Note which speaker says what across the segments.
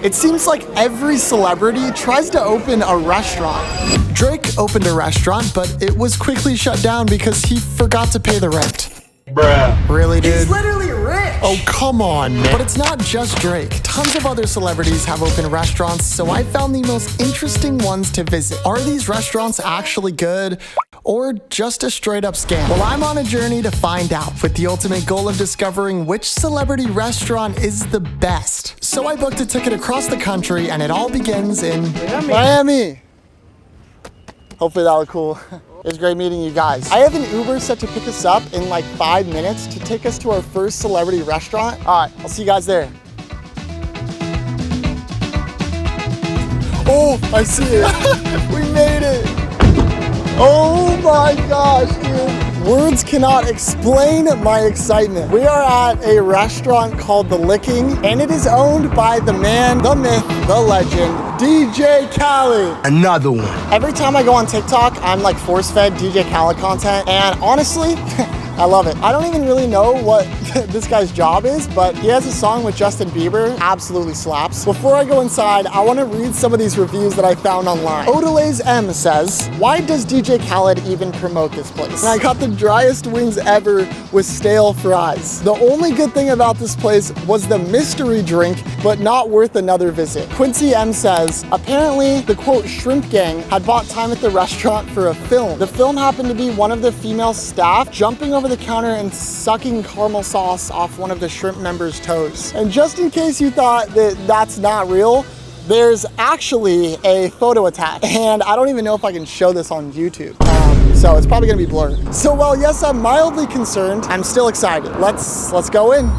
Speaker 1: It seems like every celebrity tries to open a restaurant. Drake opened a restaurant, but it was quickly shut down because he forgot to pay the rent.
Speaker 2: Bruh.
Speaker 1: Really, dude?
Speaker 3: He's literally rich.
Speaker 1: Oh, come on, man. But it's not just Drake. Tons of other celebrities have opened restaurants, so I found the most interesting ones to visit. Are these restaurants actually good, or just a straight up scam? Well, I'm on a journey to find out, with the ultimate goal of discovering which celebrity restaurant is the best. So I booked a ticket across the country, and it all begins in Miami. Hopefully that was cool. It was great meeting you guys. I have an Uber set to pick us up in like 5 minutes to take us to our first celebrity restaurant. All right, I'll see you guys there. Oh, I see it. We made it. Oh my gosh, dude. Words cannot explain my excitement. We are at a restaurant called The Licking, and it is owned by the man, the myth, the legend, DJ Khaled.
Speaker 2: Another one.
Speaker 1: Every time I go on TikTok, I'm like force-fed DJ Khaled content, and honestly, I love it. I don't even really know what this guy's job is, but he has a song with Justin Bieber, absolutely slaps. Before I go inside, I want to read some of these reviews that I found online. Odelais M says, why does DJ Khaled even promote this place? And I got the driest wings ever with stale fries. The only good thing about this place was the mystery drink, but not worth another visit. Quincy M says, apparently the quote shrimp gang had bought time at the restaurant for a film. The film happened to be one of the female staff jumping over the counter and sucking caramel sauce off one of the shrimp members' toes. And just in case you thought that that's not real, there's actually a photo attached. And I don't even know if I can show this on YouTube. So it's probably gonna be blurred. So while yes, I'm mildly concerned, I'm still excited. Let's go in.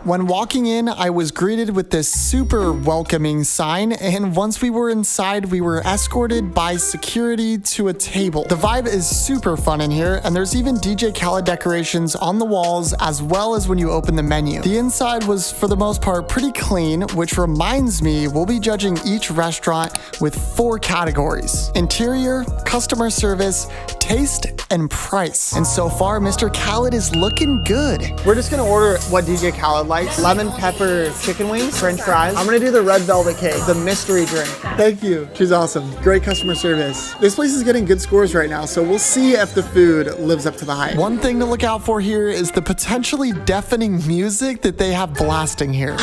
Speaker 1: When walking in, I was greeted with this super welcoming sign, and once we were inside, we were escorted by security to a table. The vibe is super fun in here, and there's even DJ Khaled decorations on the walls, as well as when you open the menu. The inside was, for the most part, pretty clean, which reminds me we'll be judging each restaurant with 4 categories: interior, customer service, taste, and price. And so far, Mr. Khaled is looking good. We're just gonna order what DJ Khaled likes. Lemon pepper chicken wings, french fries. I'm gonna do the red velvet cake, the mystery drink. Thank you. She's awesome. Great customer service. This place is getting good scores right now, so we'll see if the food lives up to the hype. One thing to look out for here is the potentially deafening music that they have blasting here.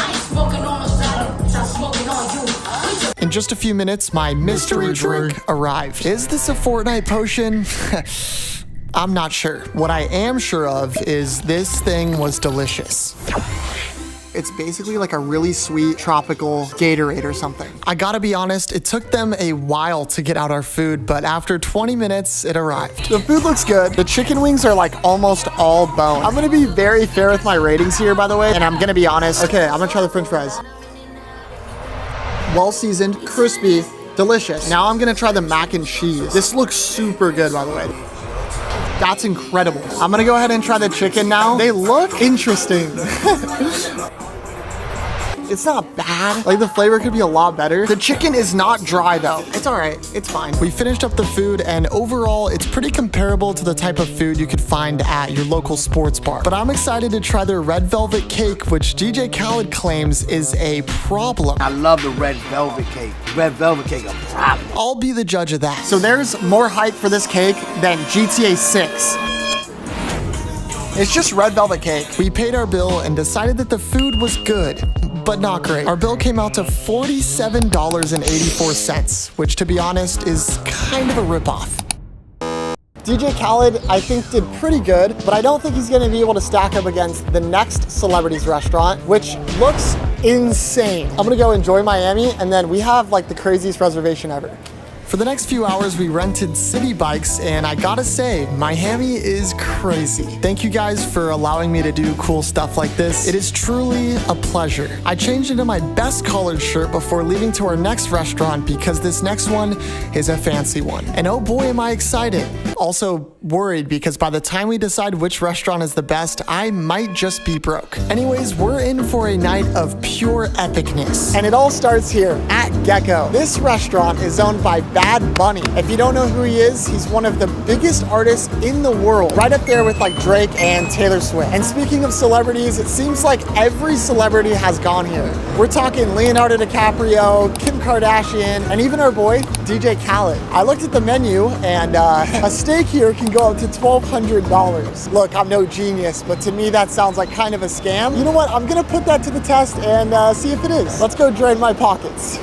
Speaker 1: In just a few minutes, my mystery drink arrived. Is this a Fortnite potion? I'm not sure. What I am sure of is this thing was delicious. It's basically like a really sweet tropical Gatorade or something. I gotta be honest, it took them a while to get out our food, but after 20 minutes, it arrived. The food looks good. The chicken wings are like almost all bone. I'm gonna be very fair with my ratings here, by the way, and I'm gonna be honest. Okay, I'm gonna try the french fries. Well seasoned, crispy, delicious. Now I'm gonna try the mac and cheese. This looks super good, by the way. That's incredible. I'm gonna go ahead and try the chicken now. They look interesting. It's not bad. Like, the flavor could be a lot better. The chicken is not dry though. It's all right, it's fine. We finished up the food, and overall, it's pretty comparable to the type of food you could find at your local sports bar. But I'm excited to try their red velvet cake, which DJ Khaled claims is a problem.
Speaker 2: I love the red velvet cake. Red velvet cake, a problem.
Speaker 1: I'll be the judge of that. So there's more hype for this cake than GTA 6. It's just red velvet cake. We paid our bill and decided that the food was good, but not great. Our bill came out to $47.84, which, to be honest, is kind of a ripoff. DJ Khaled, I think, did pretty good, but I don't think he's gonna be able to stack up against the next celebrity's restaurant, which looks insane. I'm gonna go enjoy Miami, and then we have like the craziest reservation ever. For the next few hours, we rented city bikes, and I gotta say, Miami is crazy. Thank you guys for allowing me to do cool stuff like this. It is truly a pleasure. I changed into my best collared shirt before leaving to our next restaurant because this next one is a fancy one. And oh boy, am I excited. Also worried because by the time we decide which restaurant is the best, I might just be broke. Anyways, we're in for a night of pure epicness. And it all starts here at Gecko. This restaurant is owned by Bad Bunny. If you don't know who he is, he's one of the biggest artists in the world, right up there with like Drake and Taylor Swift. And speaking of celebrities, it seems like every celebrity has gone here. We're talking Leonardo DiCaprio, Kim Kardashian, and even our boy, DJ Khaled. I looked at the menu and a steak here can go up to $1,200. Look, I'm no genius, but to me that sounds like kind of a scam. You know what? I'm gonna put that to the test and see if it is. Let's go drain my pockets.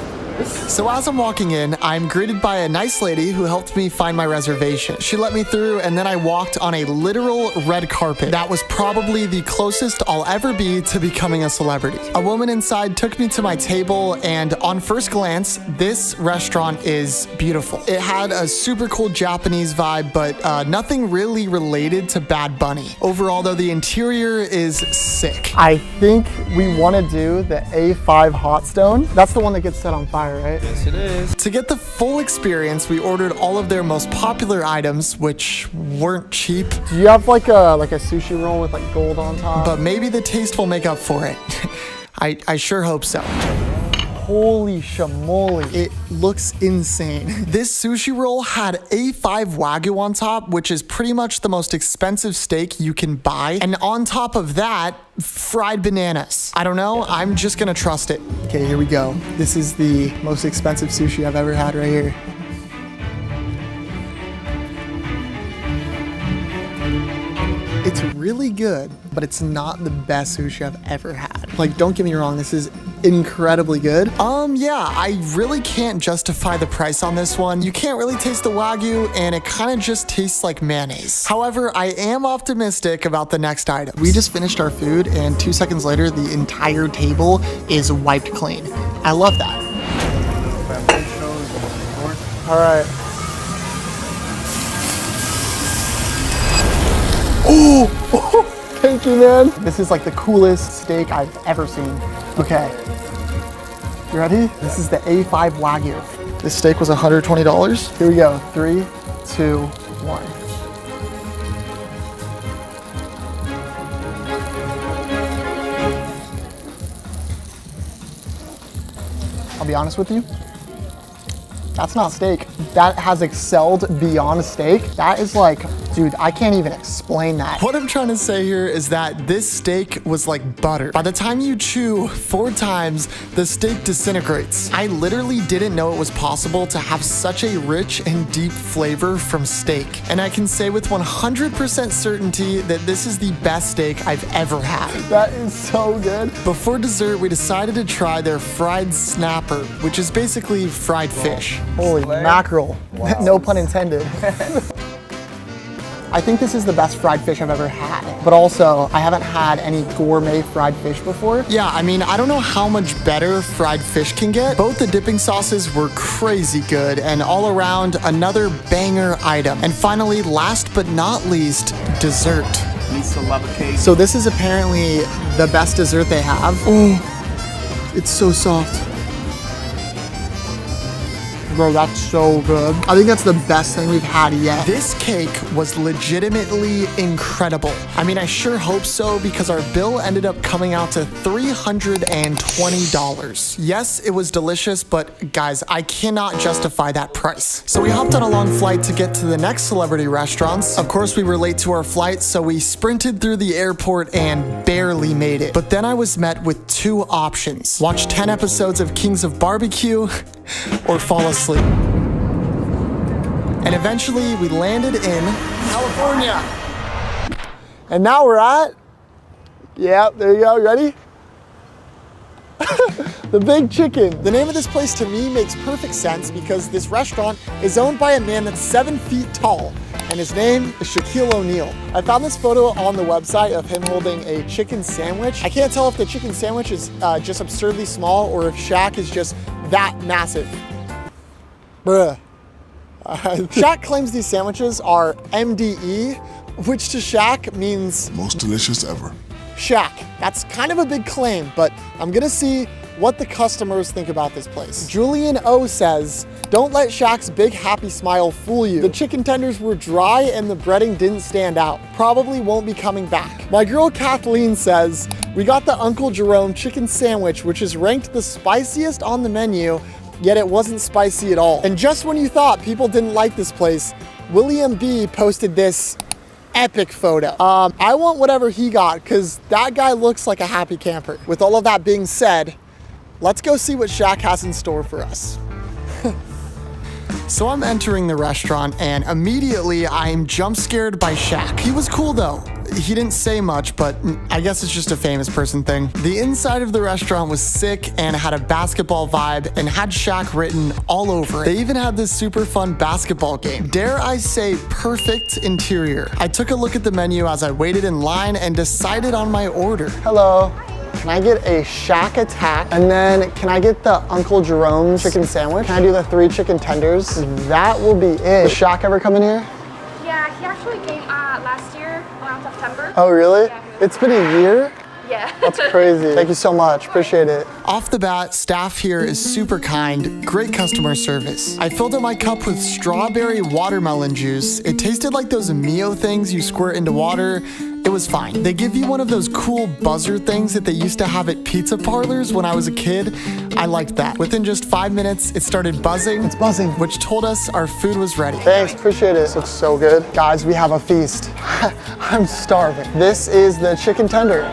Speaker 1: So as I'm walking in, I'm greeted by a nice lady who helped me find my reservation. She let me through and then I walked on a literal red carpet. That was probably the closest I'll ever be to becoming a celebrity. A woman inside took me to my table and on first glance, this restaurant is beautiful. It had a super cool Japanese vibe, but nothing really related to Bad Bunny. Overall though, the interior is sick. I think we want to do the A5 hot stone. That's the one that gets set on fire. Right?
Speaker 3: Yes, it is.
Speaker 1: To get the full experience, we ordered all of their most popular items, which weren't cheap. Do you have like a sushi roll with like gold on top? But maybe the taste will make up for it. I sure hope so. Holy shamoly, it looks insane. This sushi roll had A5 Wagyu on top, which is pretty much the most expensive steak you can buy. And on top of that, fried bananas. I don't know, I'm just gonna trust it. Okay, here we go. This is the most expensive sushi I've ever had right here. It's really good, but it's not the best sushi I've ever had. Like, don't get me wrong, this is incredibly good. Yeah, I really can't justify the price on this one. You can't really taste the Wagyu, and it kind of just tastes like mayonnaise. However, I am optimistic about the next item. We just finished our food, and 2 seconds later, the entire table is wiped clean. I love that. All right. Oh, thank you, man. This is like the coolest steak I've ever seen. Okay, you ready? This is the A5 Wagyu. This steak was $120. Here we go, 3, 2, 1. I'll be honest with you. That's not steak. That has excelled beyond steak. That is like, dude, I can't even explain that. What I'm trying to say here is that this steak was like butter. By the time you chew 4 times, the steak disintegrates. I literally didn't know it was possible to have such a rich and deep flavor from steak. And I can say with 100% certainty that this is the best steak I've ever had. That is so good. Before dessert, we decided to try their fried snapper, which is basically fried fish. Holy mackerel. Wow. No pun intended. I think this is the best fried fish I've ever had. But also, I haven't had any gourmet fried fish before. Yeah, I mean, I don't know how much better fried fish can get. Both the dipping sauces were crazy good, and all around, another banger item. And finally, last but not least, dessert.
Speaker 2: Lisa lava cake.
Speaker 1: So this is apparently the best dessert they have. Oh, it's so soft. Bro, that's so good. I think that's the best thing we've had yet. This cake was legitimately incredible. I mean, I sure hope so because our bill ended up coming out to $320. Yes, it was delicious, but guys, I cannot justify that price. So we hopped on a long flight to get to the next celebrity restaurants. Of course, we were late to our flight, so we sprinted through the airport and barely made it. But then I was met with 2 options. Watch 10 episodes of Kings of Barbecue or fall asleep. And eventually we landed in California. And now we're at, yeah, there you go, you ready? The Big Chicken. The name of this place to me makes perfect sense because this restaurant is owned by a man that's 7 feet tall, and his name is Shaquille O'Neal. I found this photo on the website of him holding a chicken sandwich. I can't tell if the chicken sandwich is just absurdly small or if Shaq is just that massive. Bruh. Shaq claims these sandwiches are MDE, which to Shaq means
Speaker 4: most delicious ever.
Speaker 1: Shaq. That's kind of a big claim, but I'm gonna see what the customers think about this place. Julian O says, don't let Shaq's big happy smile fool you. The chicken tenders were dry and the breading didn't stand out. Probably won't be coming back. My girl Kathleen says, we got the Uncle Jerome chicken sandwich, which is ranked the spiciest on the menu, yet it wasn't spicy at all. And just when you thought people didn't like this place, William B posted this epic photo. I want whatever he got because that guy looks like a happy camper. With all of that being said, let's go see what Shaq has in store for us. So I'm entering the restaurant and immediately I'm jump scared by Shaq. He was cool though. He didn't say much, but I guess it's just a famous person thing. The inside of the restaurant was sick and had a basketball vibe and had Shaq written all over it. They even had this super fun basketball game. Dare I say, perfect interior. I took a look at the menu as I waited in line and decided on my order. Hello. Can I get a Shack Attack? And then can I get the Uncle Jerome's chicken sandwich? Can I do the 3 chicken tenders? That will be it. Does Shaq ever come in here?
Speaker 3: Yeah, he actually came last year around September.
Speaker 1: Oh, really?
Speaker 3: Yeah.
Speaker 1: It's been a year?
Speaker 3: Yeah.
Speaker 1: That's crazy. Thank you so much. Appreciate it. Off the bat, staff here is super kind, great customer service. I filled up my cup with strawberry watermelon juice. It tasted like those Mio things you squirt into water. It was fine. They give you one of those cool buzzer things that they used to have at pizza parlors when I was a kid. I liked that. Within just 5 minutes, it started buzzing. It's buzzing. Which told us our food was ready. Thanks, appreciate it. This looks so good. Guys, we have a feast. I'm starving. This is the chicken tender.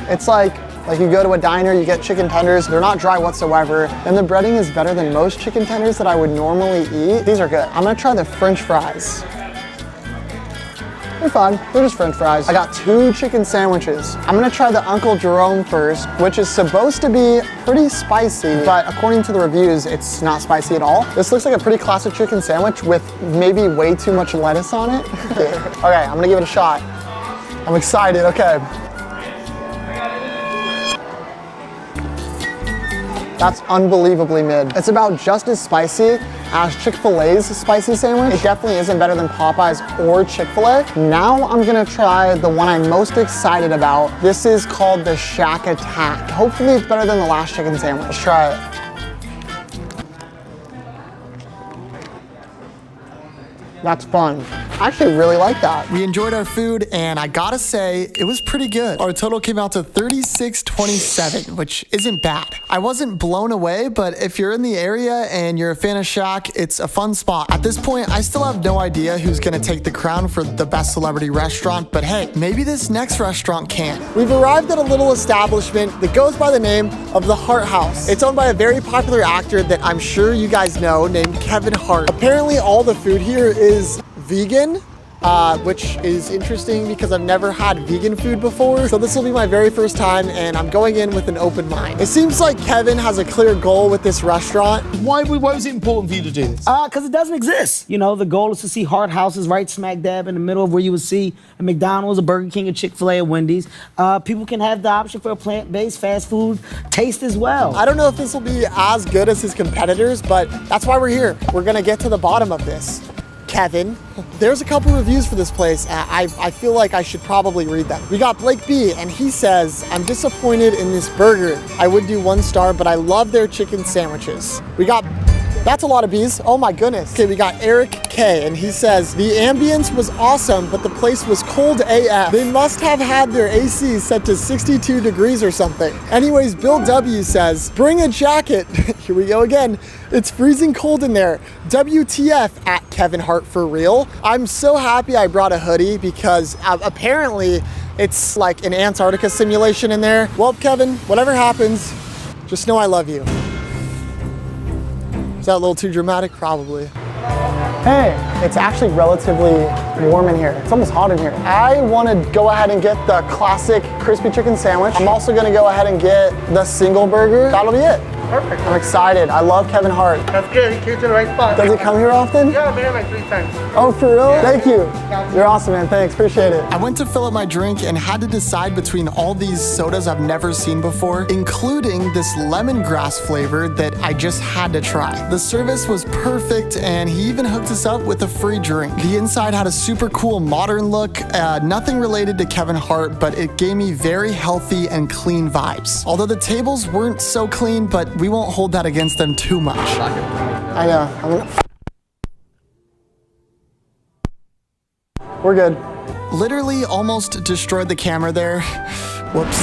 Speaker 1: It's like you go to a diner, you get chicken tenders, they're not dry whatsoever, and the breading is better than most chicken tenders that I would normally eat. These are good. I'm gonna try the French fries. They're fun, they're just French fries. I got 2 chicken sandwiches. I'm gonna try the Uncle Jerome first, which is supposed to be pretty spicy, but according to the reviews, it's not spicy at all. This looks like a pretty classic chicken sandwich with maybe way too much lettuce on it. Okay, I'm gonna give it a shot. I'm excited, okay. That's unbelievably mid. It's about just as spicy as Chick-fil-A's spicy sandwich. It definitely isn't better than Popeyes or Chick-fil-A. Now I'm gonna try the one I'm most excited about. This is called the Shack Attack. Hopefully it's better than the last chicken sandwich. Let's try it. That's fun. I actually really like that. We enjoyed our food and I gotta say, it was pretty good. Our total came out to $36.27, which isn't bad. I wasn't blown away, but if you're in the area and you're a fan of Shaq, it's a fun spot. At this point, I still have no idea who's gonna take the crown for the best celebrity restaurant, but hey, maybe this next restaurant can. We've arrived at a little establishment that goes by the name of the Hart House. It's owned by a very popular actor that I'm sure you guys know named Kevin Hart. Apparently all the food here is vegan, which is interesting because I've never had vegan food before. So this will be my very first time and I'm going in with an open mind. It seems like Kevin has a clear goal with this restaurant.
Speaker 4: Why was it important for you to do this?
Speaker 5: Because it doesn't exist. You know, the goal is to see Hart Houses right smack dab in the middle of where you would see a McDonald's, a Burger King, a Chick-fil-A, a Wendy's. People can have the option for a plant-based fast food taste as well.
Speaker 1: I don't know if this will be as good as his competitors, but that's why we're here. We're gonna get to the bottom of this. Kevin. There's a couple reviews for this place. I feel like I should probably read them. We got Blake B, and he says, I'm disappointed in this burger. I would do 1 star, but I love their chicken sandwiches. We got, that's a lot of B's. Oh my goodness. Okay, we got Eric K, and he says, the ambience was awesome, but the place was cold AF. They must have had their AC set to 62 degrees or something. Anyways, Bill W says, bring a jacket. Here we go again. It's freezing cold in there. WTF at Kevin Hart for real. I'm so happy I brought a hoodie because apparently it's like an Antarctica simulation in there. Well, Kevin, whatever happens, just know I love you. Is that a little too dramatic? Probably. Hey, it's actually relatively warm in here. It's almost hot in here. I want to go ahead and get the classic crispy chicken sandwich. I'm also going to go ahead and get the single burger. That'll be it. Perfect. I'm excited. I love Kevin Hart.
Speaker 6: That's good. He came to the right spot.
Speaker 1: Does he come here often?
Speaker 6: Yeah, I've been here like 3 times.
Speaker 1: Oh, for real? Thank you. You're awesome, man. Thanks. Appreciate it. I went to fill up my drink and had to decide between all these sodas I've never seen before, including this lemongrass flavor that I just had to try. The service was perfect, and he even hooked us up with a free drink. The inside had a super cool modern look, nothing related to Kevin Hart, but it gave me very healthy and clean vibes. Although the tables weren't so clean, but we won't hold that against them too much. I know. We're good. Literally almost destroyed the camera there. Whoops.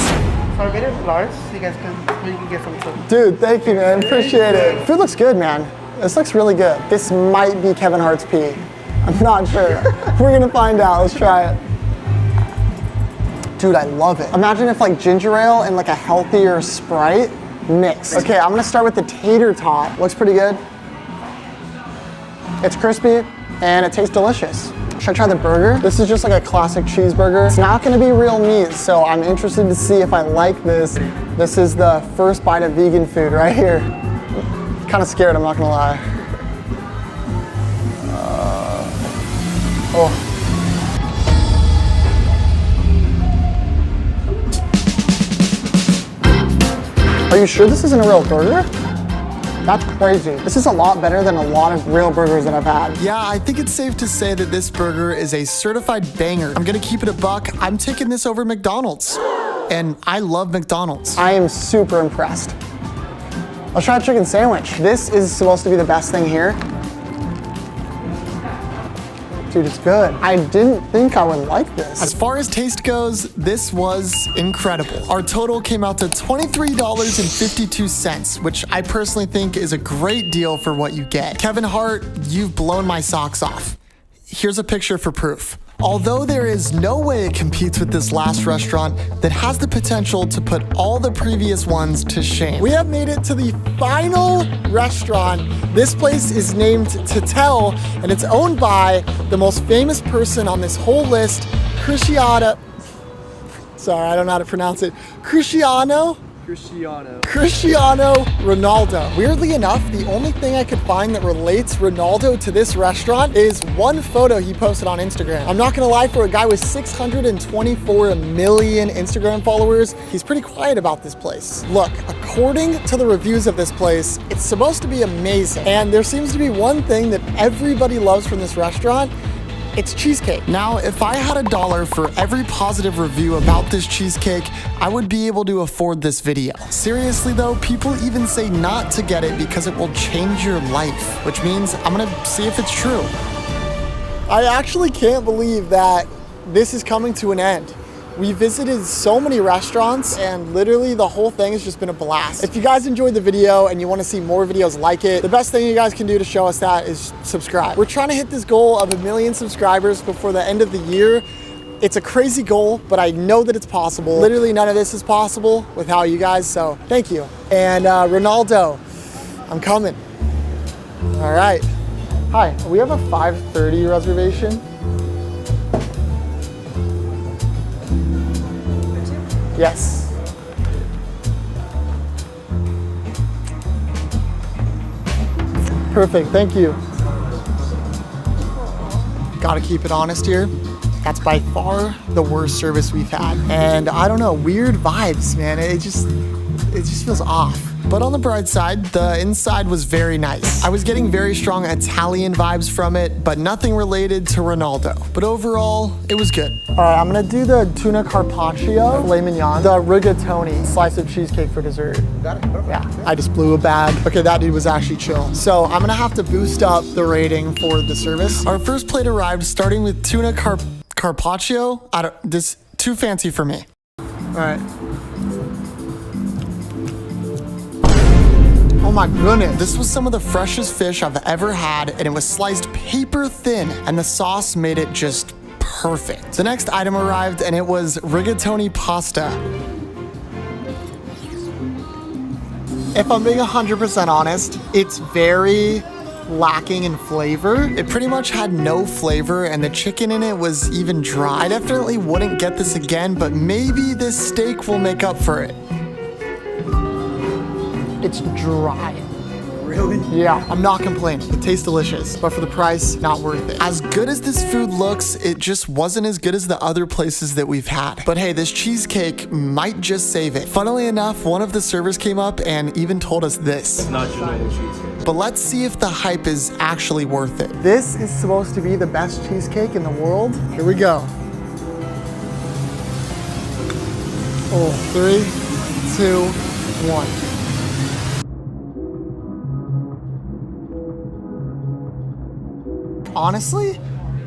Speaker 6: Our made it large, so you guys can get some too.
Speaker 1: Dude, thank you, man. Appreciate it. Food looks good, man. This looks really good. This might be Kevin Hart's pee. I'm not sure. We're gonna find out. Let's try it. Dude, I love it. Imagine if like ginger ale and like a healthier Sprite mixed. Okay, I'm gonna start with the tater tot. Looks pretty good. It's crispy and it tastes delicious. Should I try the burger? This is just like a classic cheeseburger. It's not gonna be real meat, so I'm interested to see if I like this. This is the first bite of vegan food right here. Kind of scared, I'm not gonna lie. Oh. Are you sure this isn't a real burger? That's crazy. This is a lot better than a lot of real burgers that I've had.
Speaker 4: Yeah, I think it's safe to say that this burger is a certified banger. I'm gonna keep it a buck. I'm taking this over McDonald's. And I love McDonald's.
Speaker 1: I am super impressed. Let's try a chicken sandwich. This is supposed to be the best thing here. Dude, it's good. I didn't think I would like this.
Speaker 4: As far as taste goes, this was incredible. Our total came out to $23.52, which I personally think is a great deal for what you get. Kevin Hart, you've blown my socks off. Here's a picture for proof. Although there is no way it competes with this last restaurant that has the potential to put all the previous ones to shame.
Speaker 1: We have made it to the final restaurant. This place is named Tatel, and it's owned by the most famous person on this whole list, Cristiano. Sorry, I don't know how to pronounce it. Cristiano Ronaldo. Weirdly enough, the only thing I could find that relates Ronaldo to this restaurant is one photo he posted on Instagram. I'm not gonna lie, for a guy with 624 million Instagram followers, he's pretty quiet about this place. Look, according to the reviews of this place, it's supposed to be amazing. And there seems to be one thing that everybody loves from this restaurant. It's cheesecake.
Speaker 4: Now, if I had $1 for every positive review about this cheesecake, I would be able to afford this video. Seriously though, people even say not to get it because it will change your life, which means I'm gonna see if it's true.
Speaker 1: I actually can't believe that this is coming to an end. We visited so many restaurants and literally the whole thing has just been a blast. If you guys enjoyed the video and you want to see more videos like it, the best thing you guys can do to show us that is subscribe. We're trying to hit this goal of 1 million subscribers before the end of the year. It's a crazy goal, but I know that it's possible. Literally none of this is possible without you guys, so thank you. And Ronaldo, I'm coming. All right. Hi, we have a 5:30 reservation. Yes. Perfect, thank you. Gotta keep it honest here. That's by far the worst service we've had. And I don't know, weird vibes, man. It just feels off. But on the bright side, the inside was very nice. I was getting very strong Italian vibes from it, but nothing related to Ronaldo. But overall, it was good. All right, I'm gonna do the tuna carpaccio, filet mignon, the rigatoni, slice of cheesecake for dessert.
Speaker 6: Got it? Perfect.
Speaker 1: Yeah, I just blew a bag. Okay, that dude was actually chill. So I'm gonna have to boost up the rating for the service.
Speaker 4: Our first plate arrived starting with tuna carpaccio. This too fancy for me.
Speaker 1: All right. Oh my goodness.
Speaker 4: This was some of the freshest fish I've ever had, and it was sliced paper thin, and the sauce made it just perfect. The next item arrived, and it was rigatoni pasta.
Speaker 1: If I'm being 100% honest, it's very lacking in flavor.
Speaker 4: It pretty much had no flavor, and the chicken in it was even dry. I definitely wouldn't get this again, but maybe this steak will make up for it.
Speaker 1: It's dry.
Speaker 6: Really?
Speaker 1: Yeah, I'm not complaining. It tastes delicious, but for the price, not worth it.
Speaker 4: As good as this food looks, it just wasn't as good as the other places that we've had. But hey, this cheesecake might just save it. Funnily enough, one of the servers came up and even told us this.
Speaker 7: Not your normal cheesecake.
Speaker 4: But let's see if the hype is actually worth it.
Speaker 1: This is supposed to be the best cheesecake in the world. Here we go. Oh, 3, 2, 1. Honestly,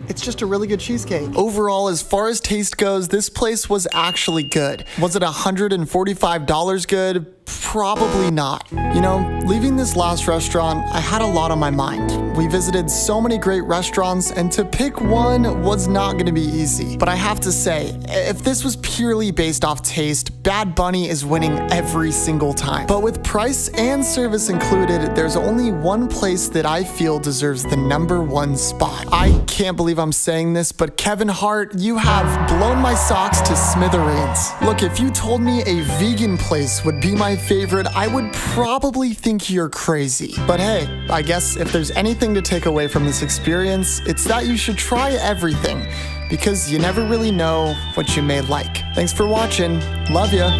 Speaker 4: It's just a really good cheesecake. Overall, as far as taste goes, this place was actually good. Was it $145 good? Probably not. You know, leaving this last restaurant, I had a lot on my mind. We visited so many great restaurants, and to pick one was not gonna be easy. But I have to say, if this was purely based off taste, Bad Bunny is winning every single time. But with price and service included, there's only one place that I feel deserves the #1 spot. I can't believe I'm saying this, but Kevin Hart, you have blown my socks to smithereens. Look, if you told me a vegan place would be my favorite, I would probably think you're crazy. But hey, I guess if there's anything to take away from this experience, it's that you should try everything, because you never really know what you may like. Thanks for watching. Love ya.